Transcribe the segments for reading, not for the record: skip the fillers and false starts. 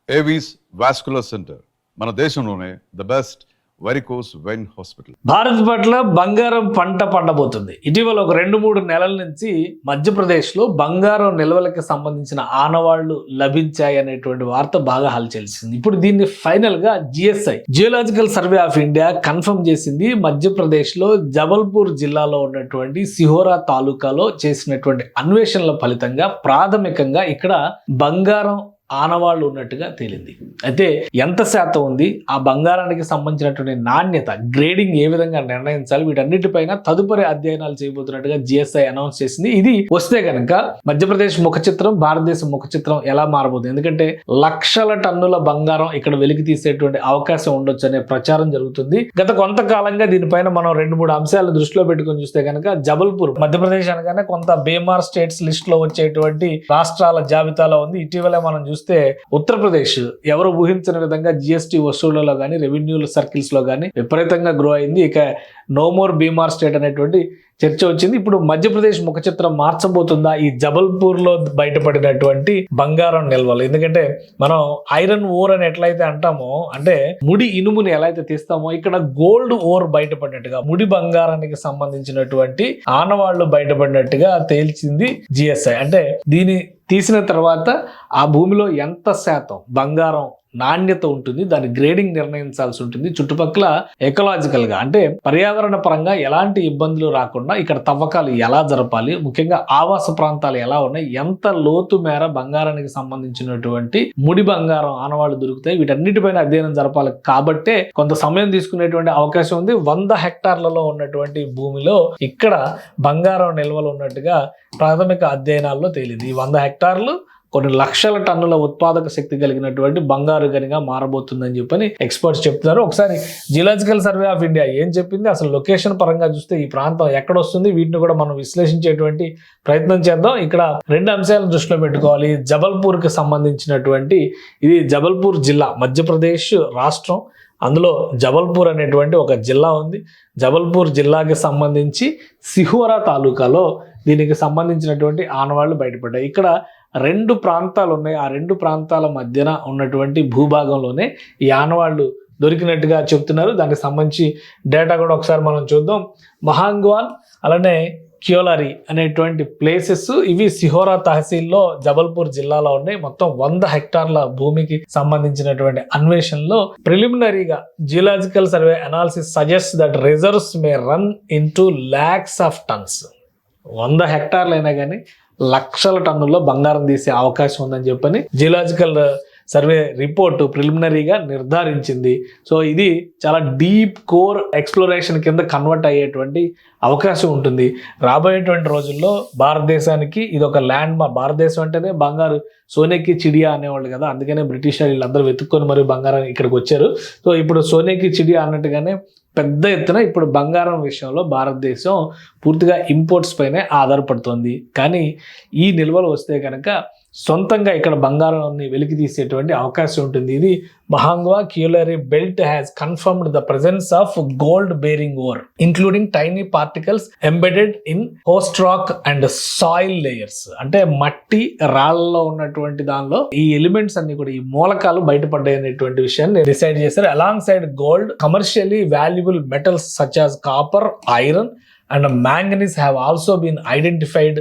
Avis vascular centre మన దేశంలోనే the best varicose vein hospital. Bharat పట్ల బంగారం పంట పండబోతుంది. ఇటీవల ఒక 2-3 నెలల నుంచి మధ్యప్రదేశ్లో బంగారం నిల్వలకి సంబంధించిన ఆనవాళ్లు లభించాయి అనేటువంటి వార్త బాగా హల్చల్సింది. ఇప్పుడు దీన్ని ఫైనల్ గా GSI geological survey of India confirm చేసింది. మధ్యప్రదేశ్లో జబల్పూర్ జిల్లాలో ఉన్నటువంటి సిహోరా తాలూకాలో చేసినటువంటి అన్వేషణల ఫలితంగా ప్రాథమికంగా ఇక్కడ బంగారం ఆనవాళ్లు ఉన్నట్టుగా తేలింది. అయితే ఎంత శాతం ఉంది, ఆ బంగారానికి సంబంధించినటువంటి నాణ్యత, గ్రేడింగ్ ఏ విధంగా నిర్ణయించాలి, వీటన్నిటిపైన తదుపరి అధ్యయనాలు చేయబోతున్నట్టుగా జిఎస్ఐ అనౌన్స్ చేసింది. ఇది వస్తే కనుక మధ్యప్రదేశ్ ముఖ చిత్రం, భారతదేశం ముఖ చిత్రం ఎలా మారబోతుంది? ఎందుకంటే లక్షల టన్నుల బంగారం ఇక్కడ వెలికి తీసేటువంటి అవకాశం ఉండొచ్చు అనే ప్రచారం జరుగుతుంది. గత కొంతకాలంగా దీనిపైన మనం 2-3 అంశాలను దృష్టిలో పెట్టుకుని చూస్తే కనుక జబల్పూర్ మధ్యప్రదేశ్ అనగానే కొంత బేమార్ స్టేట్స్ లిస్ట్ లో వచ్చేటువంటి రాష్ట్రాల జాబితాలో ఉంది. ఇటీవలే మనం చూస్తే ఉత్తరప్రదేశ్ ఎవరు ఊహించిన విధంగా జిఎస్టీ వసూళ్లలో కానీ రెవెన్యూ సర్కిల్స్ లో కానీ విపరీతంగా గ్రో అయింది. ఇక నో మోర్ బీమార్ స్టేట్ అనేటువంటి చర్చ వచ్చింది. ఇప్పుడు మధ్యప్రదేశ్ ముఖ చిత్రం మార్చబోతుందా ఈ జబల్పూర్ లో బయటపడినటువంటి బంగారం నిల్వలు? ఎందుకంటే మనం ఐరన్ ఓర్ అని ఎట్లయితే అంటామో, అంటే ముడి ఇనుముని ఎలా అయితే తీస్తామో, ఇక్కడ గోల్డ్ ఓర్ బయటపడినట్టుగా, ముడి బంగారానికి సంబంధించినటువంటి ఆనవాళ్లు బయటపడినట్టుగా తేల్చింది జిఎస్ఐ. అంటే దీని తీసిన తర్వాత ఆ భూమిలో ఎంత శాతం బంగారం నాణ్యత ఉంటుంది, దాని గ్రేడింగ్ నిర్ణయించాల్సి ఉంటుంది. చుట్టుపక్కల ఎకలాజికల్ గా, అంటే పర్యావరణ పరంగా ఎలాంటి ఇబ్బందులు రాకుండా ఇక్కడ తవ్వకాలు ఎలా జరపాలి, ముఖ్యంగా ఆవాస ప్రాంతాలు ఎలా ఉన్నాయి, ఎంత లోతు మేర బంగారానికి సంబంధించినటువంటి ముడి బంగారం ఆనవాళ్లు దొరుకుతాయి, వీటన్నిటిపైన అధ్యయనం జరపాలి. కాబట్టే కొంత సమయం తీసుకునేటువంటి అవకాశం ఉంది. 100 హెక్టార్లలో ఉన్నటువంటి భూమిలో ఇక్కడ బంగారం నిల్వలు ఉన్నట్టుగా ప్రాథమిక అధ్యయనాల్లో తేలింది. ఈ 100 హెక్టార్లు కొన్ని లక్షల టన్నుల ఉత్పాదక శక్తి కలిగినటువంటి బంగారు గనిగా మారబోతుందని చెప్పని ఎక్స్పర్ట్స్ చెప్తున్నారు. ఒకసారి జియోలాజికల్ సర్వే ఆఫ్ ఇండియా ఏం చెప్పింది, అసలు లొకేషన్ పరంగా చూస్తే ఈ ప్రాంతం ఎక్కడ వస్తుంది, వీటిని కూడా మనం విశ్లేషించేటువంటి ప్రయత్నం చేద్దాం. ఇక్కడ 2 అంశాలను దృష్టిలో పెట్టుకోవాలి. జబల్పూర్ కి సంబంధించినటువంటి, ఇది జబల్పూర్ జిల్లా, మధ్యప్రదేశ్ రాష్ట్రం, అందులో జబల్పూర్ అనేటువంటి ఒక జిల్లా ఉంది. జబల్పూర్ జిల్లాకి సంబంధించి సిహోరా తాలూకాలో దీనికి సంబంధించినటువంటి ఆనవాళ్లు బయటపడ్డాయి. ఇక్కడ 2 ప్రాంతాలు ఉన్నాయి. ఆ 2 ప్రాంతాల మధ్యన ఉన్నటువంటి భూభాగంలోనే ఈ ఆనవాళ్లు దొరికినట్టుగా చెప్తున్నారు. దానికి సంబంధించి డేటా కూడా ఒకసారి మనం చూద్దాం. మహాంగ్వాల్ అలానే క్యోలారి అనేటువంటి ప్లేసెస్, ఇవి సిహోరా తహసీల్లో జబల్పూర్ జిల్లాలో ఉన్నాయి. మొత్తం 100 హెక్టార్ల భూమికి సంబంధించినటువంటి అన్వేషణలో ప్రిలిమినరీగా geological survey analysis suggest that reserves may run into lakhs of tons. 100 హెక్టార్లు అయినా కానీ లక్షల టన్నుల్లో బంగారం తీసే అవకాశం ఉందని చెప్పని జియోలాజికల్ సర్వే రిపోర్టు ప్రిలిమినరీగా నిర్ధారించింది. సో ఇది చాలా డీప్ కోర్ ఎక్స్ప్లోరేషన్ కింద కన్వర్ట్ అయ్యేటువంటి అవకాశం ఉంటుంది. రాబోయేటువంటి రోజుల్లో భారతదేశానికి ఇది ఒక ల్యాండ్ మార్క్. భారతదేశం అంటేనే బంగారు, సోనేకి చిడియా అనేవాళ్ళు కదా, అందుకనే బ్రిటిష్ వీళ్ళందరూ వెతుక్కొని మరి బంగారం ఇక్కడికి వచ్చారు. సో ఇప్పుడు సోనేకి చిడియా అన్నట్టుగానే పెద్ద ఎత్తున ఇప్పుడు బంగారం విషయంలో భారతదేశం పూర్తిగా ఇంపోర్ట్స్ పైనే ఆధారపడుతుంది. కానీ ఈ నిల్వలు వస్తే కనుక సొంతంగా ఇక్కడ బంగారాన్ని వెలికి తీసేటువంటి అవకాశం ఉంటుంది. ఇది మహాంగ్వా క్యూలరీ belt has confirmed the presence of gold bearing ore including tiny particles embedded in host rock and soil layers. అంటే మట్టి రాళ్లలో ఉన్నటువంటి దానిలో ఈ ఎలిమెంట్స్ అన్ని కూడా, ఈ మూలకాలు బయటపడ్డాయి అనేటువంటి విషయాన్ని డిసైడ్ చేశారు. Along side gold, commercially valuable metals such as copper, iron and manganese have also been identified,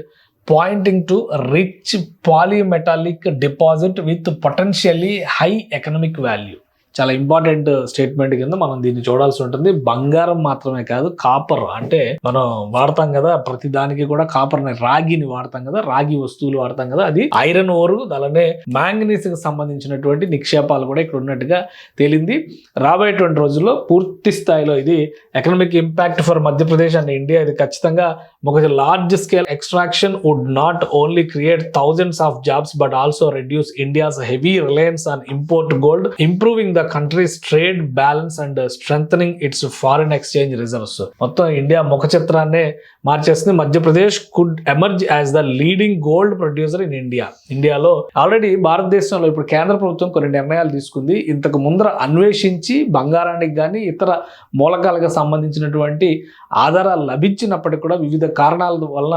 pointing to a rich polymetallic deposit with potentially high economic value. చాలా ఇంపార్టెంట్ స్టేట్మెంట్ కింద మనం దీన్ని చూడాల్సి ఉంటుంది. బంగారం మాత్రమే కాదు, కాపర్, అంటే మనం వాడతాం కదా ప్రతి దానికి కూడా కాపర్ని, రాగిని వాడతాం కదా, రాగి వస్తువులు వాడతాం కదా, అది ఐరన్ ఓరు, అలానే మ్యాంగనీస్ కి సంబంధించినటువంటి నిక్షేపాలు కూడా ఇక్కడ ఉన్నట్టుగా తేలింది. రాబోయేటువంటి రోజుల్లో పూర్తి స్థాయిలో ఇది economic impact for Madhya Pradesh and India. ఇది ఖచ్చితంగా ఒక large scale extraction would not only create thousands of jobs but also reduce India's heavy reliance on import gold, improving the country's trade balance and strengthening its foreign exchange reserves. మొత్తం India ముఖ చిత్రాన్ని మార్చేస్తుంది. Madhya Pradesh could emerge as the leading gold producer in India. ఇండియాలో already భారతదేశంలో ఇప్పుడు కేంద్ర ప్రభుత్వం కొన్ని నిర్ణయాలు తీసుకుంది. ఇంతకు ముందర అన్వేషించి బంగారానికి కానీ ఇతర మూలకాలకు సంబంధించినటువంటి ఆధారాలు లభించినప్పటికీ కూడా వివిధ కారణాల వలన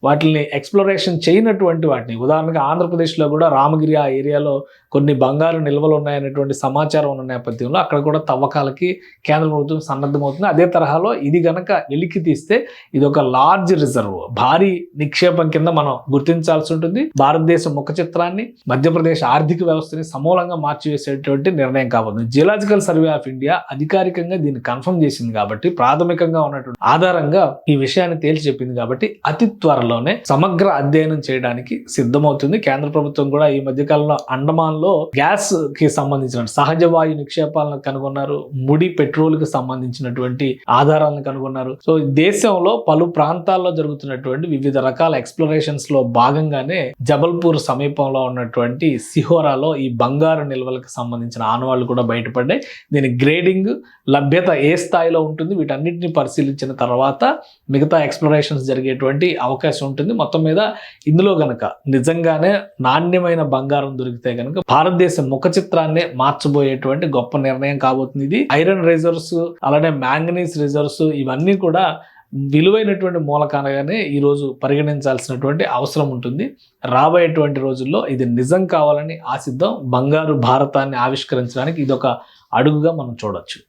వాటిని ఎక్స్ప్లోరేషన్ చేయనటువంటి వాటిని, ఉదాహరణగా ఆంధ్రప్రదేశ్లో కూడా రామగిరి ఆ ఏరియాలో కొన్ని బంగారు నిల్వలు ఉన్నాయనేటువంటి సమాచారం ఉన్న నేపథ్యంలో అక్కడ కూడా తవ్వకాలకి కేంద్ర ప్రభుత్వం సన్నద్ధమవుతుంది. అదే తరహాలో ఇది గనక వెలికి తీస్తే ఇది ఒక లార్జ్ రిజర్వ్, భారీ నిక్షేపం కింద మనం గుర్తించాల్సి ఉంటుంది. భారతదేశ ముఖ చిత్రాన్ని, మధ్యప్రదేశ్ ఆర్థిక వ్యవస్థని సమూలంగా మార్చివేసేటువంటి నిర్ణయం కాబోతుంది. జియోలాజికల్ సర్వే ఆఫ్ ఇండియా అధికారికంగా దీన్ని కన్ఫర్మ్ చేసింది కాబట్టి, ప్రాథమికంగా ఉన్నటువంటి ఆధారంగా ఈ విషయాన్ని తేల్చి చెప్పింది కాబట్టి అతి త్వరలోనే సమగ్ర అధ్యయనం చేయడానికి సిద్ధమవుతుంది. కేంద్ర ప్రభుత్వం కూడా ఈ మధ్యకాలంలో అండమాన్ లో గ్యాస్ కి సంబంధించిన సహజ వాయు నిక్షేపాలను కనుగొన్నారు, ముడి పెట్రోల్ కి సంబంధించినటువంటి ఆధారాలను కనుగొన్నారు. సో దేశంలో పలు ప్రాంతాల్లో జరుగుతున్నటువంటి వివిధ రకాల ఎక్స్ప్లోరేషన్స్ లో భాగంగానే జబల్పూర్ సమీపంలో ఉన్నటువంటి సిహోరాలో ఈ బంగారు నిల్వలకు సంబంధించిన ఆనవాళ్లు కూడా బయటపడ్డాయి. దీని గ్రేడింగ్, లభ్యత ఏ స్థాయిలో ఉంటుంది, వీటన్నిటిని పరిశీలించిన తర్వాత మిగతా ఎక్స్ప్లోరేషన్స్ జరిగేటువంటి అవకాశం ఉంటుంది. మొత్తం మీద ఇందులో గనక నిజంగానే నాణ్యమైన బంగారం దొరికితే గనక భారతదేశ ముఖ చిత్రాన్ని మార్చబోయేటువంటి గొప్ప నిర్ణయం కాబోతుంది ఇది. ఐరన్ రిజర్వ్స్, అలానే మ్యాంగనీస్ రిజర్వ్స్, ఇవన్నీ కూడా విలువైనటువంటి మూలకానగానే ఈరోజు పరిగణించాల్సినటువంటి అవసరం ఉంటుంది. రాబోయేటువంటి రోజుల్లో ఇది నిజం కావాలని ఆశిద్దాం. బంగారు భారతాన్ని ఆవిష్కరించడానికి ఇది ఒక అడుగుగా మనం చూడొచ్చు.